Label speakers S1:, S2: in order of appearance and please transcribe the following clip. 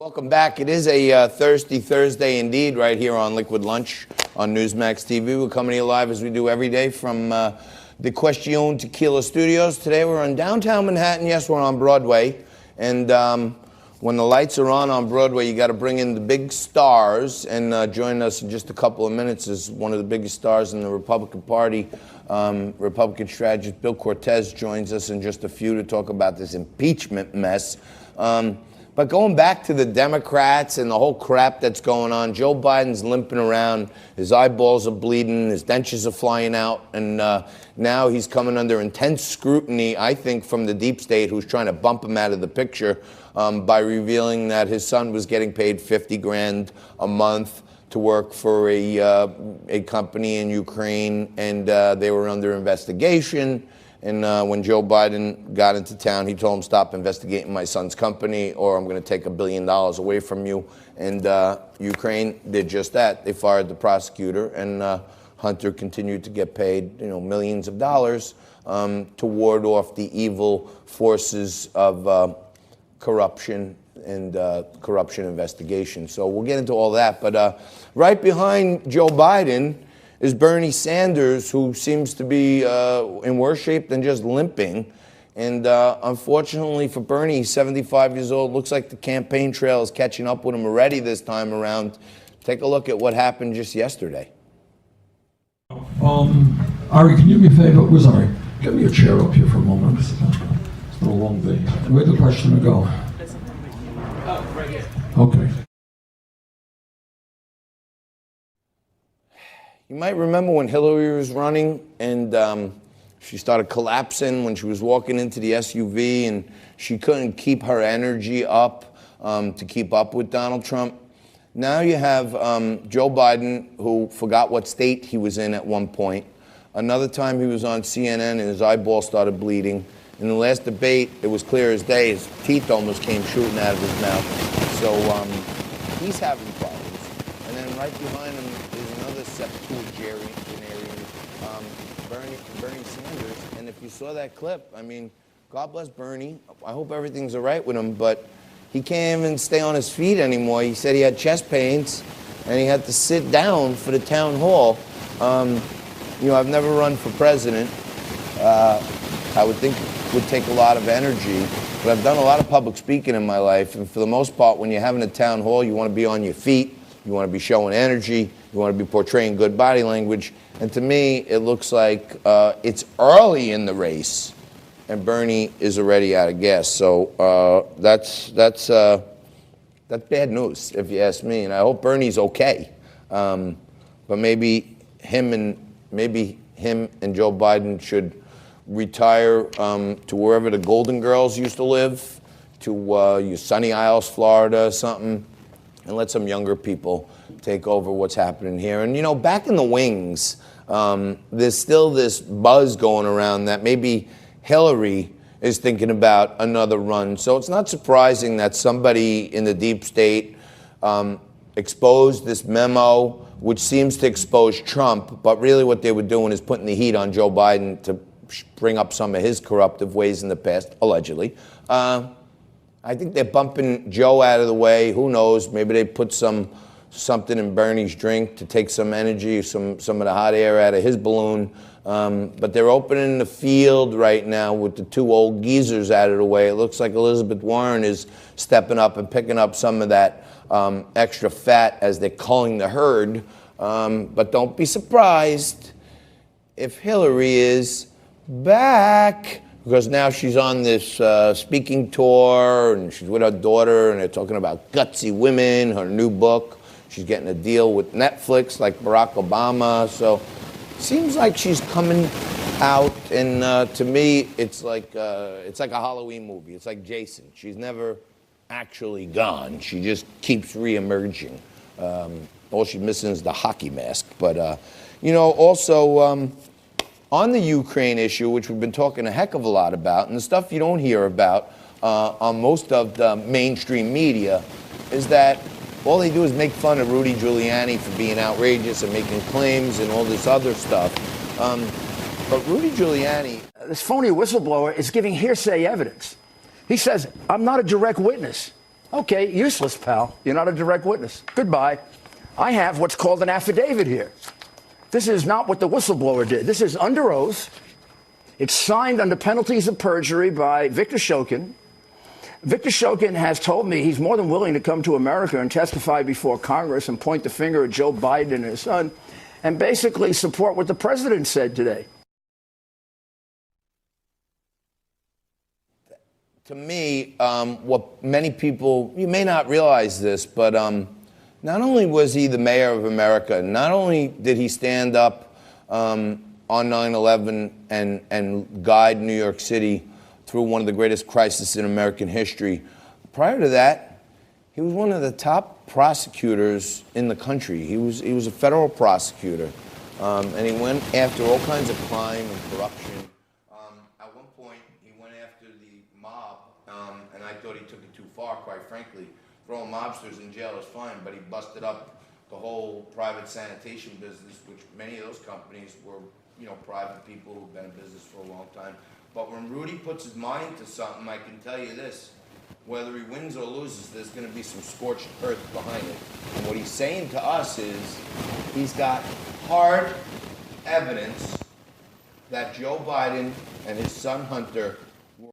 S1: Welcome back. It is a thirsty Thursday indeed right here on Liquid Lunch on Newsmax TV. We're coming to you live as we do every day from the Question Tequila Studios. Today we're in downtown Manhattan. Yes, we're on Broadway. And when the lights are on Broadway, you got to bring in the big stars. And join us in just a couple of minutes is one of the biggest stars in the Republican Party, Republican strategist Bill Cortez joins us in just a few to talk about this impeachment mess. But going back to the Democrats and the whole crap that's going on, Joe Biden's limping around, his eyeballs are bleeding, his dentures are flying out, and now he's coming under intense scrutiny, I think, from the deep state, who's trying to bump him out of the picture by revealing that his son was getting paid $50,000 a month to work for a company in Ukraine, and they were under investigation. And when Joe Biden got into town, he told him, stop investigating my son's company or I'm going to take $1 billion away from you. And Ukraine did just that. They fired the prosecutor, and Hunter continued to get paid, millions of dollars to ward off the evil forces of corruption and corruption investigation. So we'll get into all that. But right behind Joe Biden is Bernie Sanders, who seems to be in worse shape than just limping. And unfortunately for Bernie, he's 75 years old. Looks like the campaign trail is catching up with him already this time around. Take a look at what happened just yesterday.
S2: Ari, can you do me a favor? Where's Ari? Get me a chair up here for a moment. It's been a long day. Where'd the questioner go?
S3: Oh, right here.
S2: Okay.
S1: You might remember when Hillary was running and she started collapsing when she was walking into the SUV and she couldn't keep her energy up to keep up with Donald Trump. Now you have Joe Biden, who forgot what state he was in at one point. Another time he was on CNN and his eyeball started bleeding. In the last debate, it was clear as day. His teeth almost came shooting out of his mouth. So he's having problems. And then right behind him is another septuagenarian, Bernie Sanders. And if you saw that clip, I mean, God bless Bernie. I hope everything's all right with him, but he can't even stay on his feet anymore. He said he had chest pains and he had to sit down for the town hall. I've never run for president. I would think it would take a lot of energy, but I've done a lot of public speaking in my life, and for the most part, when you're having a town hall, you want to be on your feet, you want to be showing energy, you want to be portraying good body language, and to me, it looks like it's early in the race, and Bernie is already out of gas. So that's bad news, if you ask me, and I hope Bernie's okay. But maybe him and Joe Biden should retire to wherever the Golden Girls used to live, to Sunny Isles, Florida, or something, and let some younger people take over what's happening here. And back in the wings, there's still this buzz going around that maybe Hillary is thinking about another run. So it's not surprising that somebody in the deep state exposed this memo, which seems to expose Trump, but really what they were doing is putting the heat on Joe Biden to bring up some of his corruptive ways in the past, allegedly. I think they're bumping Joe out of the way. Who knows? Maybe they put something in Bernie's drink to take some energy, some of the hot air out of his balloon. But they're opening the field right now with the two old geezers out of the way. It looks like Elizabeth Warren is stepping up and picking up some of that extra fat as they're culling the herd. But don't be surprised if Hillary is back, because now she's on this speaking tour and she's with her daughter and they're talking about gutsy women, her new book. She's getting a deal with Netflix like Barack Obama. So seems like she's coming out, and to me it's like a Halloween movie. It's like Jason. She's never actually gone. She just keeps reemerging. All she's missing is the hockey mask. But also on the Ukraine issue, which we've been talking a heck of a lot about, and the stuff you don't hear about on most of the mainstream media, is that all they do is make fun of Rudy Giuliani for being outrageous and making claims and all this other stuff. But Rudy Giuliani,
S4: this phony whistleblower, is giving hearsay evidence. He says, I'm not a direct witness. Okay, useless, pal. You're not a direct witness. Goodbye. I have what's called an affidavit here. This is not what the whistleblower did. This is under oath. It's signed under penalties of perjury by Victor Shokin. Victor Shokin has told me he's more than willing to come to America and testify before Congress and point the finger at Joe Biden and his son and basically support what the president said today.
S1: To me, what many people, you may not realize this, but not only was he the mayor of America, not only did he stand up on 9/11 and guide New York City through one of the greatest crises in American history, prior to that, he was one of the top prosecutors in the country. He was a federal prosecutor, and he went after all kinds of crime and corruption. At one point, he went after the mob, and I thought he took it too far, quite frankly. Throwing mobsters in jail is fine, but he busted up the whole private sanitation business, which many of those companies were, private people who've been in business for a long time. But when Rudy puts his mind to something, I can tell you this, whether he wins or loses, there's going to be some scorched earth behind it. And what he's saying to us is he's got hard evidence that Joe Biden and his son Hunter were